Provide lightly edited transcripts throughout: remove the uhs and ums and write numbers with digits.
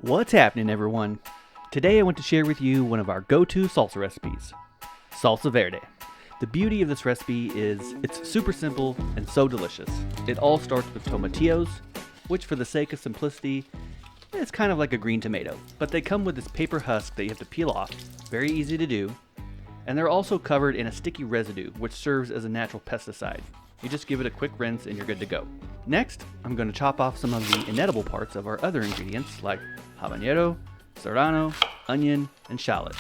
What's happening, everyone? Today I want to share with you one of our go-to salsa recipes, Salsa Verde. The beauty of this recipe is it's super simple and so delicious. It all starts with tomatillos, which for the sake of simplicity, it's kind of like a green tomato, but they come with this paper husk that you have to peel off, very easy to do, and they're also covered in a sticky residue, which serves as a natural pesticide. You just give it a quick rinse and you're good to go. Next, I'm going to chop off some of the inedible parts of our other ingredients like habanero, serrano, onion, and shallot.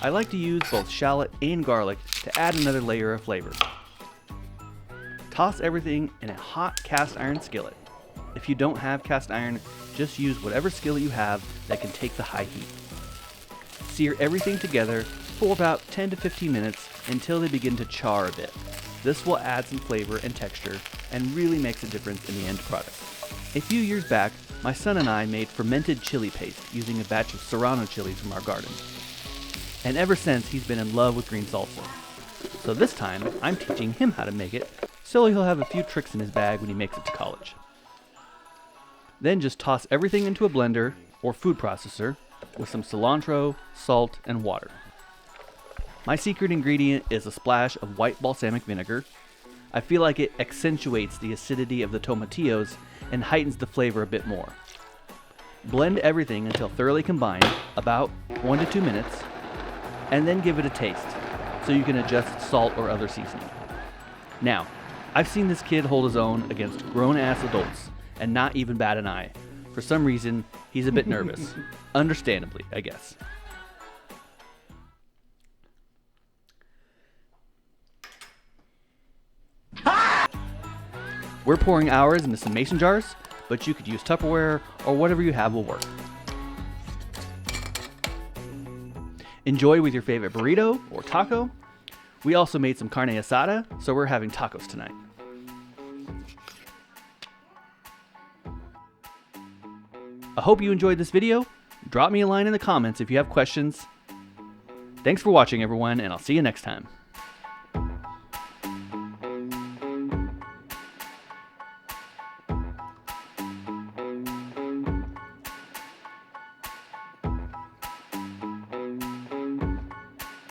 I like to use both shallot and garlic to add another layer of flavor. Toss everything in a hot cast iron skillet. If you don't have cast iron, just use whatever skillet you have that can take the high heat. Sear everything together for about 10 to 15 minutes until they begin to char a bit. This will add some flavor and texture and really makes a difference in the end product. A few years back, my son and I made fermented chili paste using a batch of serrano chilies from our garden. And ever since, he's been in love with green salsa. So this time, I'm teaching him how to make it, so he'll have a few tricks in his bag when he makes it to college. Then just toss everything into a blender or food processor with some cilantro, salt, and water. My secret ingredient is a splash of white balsamic vinegar. I feel like it accentuates the acidity of the tomatillos and heightens the flavor a bit more. Blend everything until thoroughly combined, about 1 to 2 minutes, and then give it a taste, so you can adjust salt or other seasoning. Now, I've seen this kid hold his own against grown-ass adults and not even bat an eye. For some reason, he's a bit nervous. Understandably, I guess. We're pouring ours into some mason jars, but you could use Tupperware or whatever you have will work. Enjoy with your favorite burrito or taco. We also made some carne asada, so we're having tacos tonight. I hope you enjoyed this video. Drop me a line in the comments if you have questions. Thanks for watching, everyone, and I'll see you next time.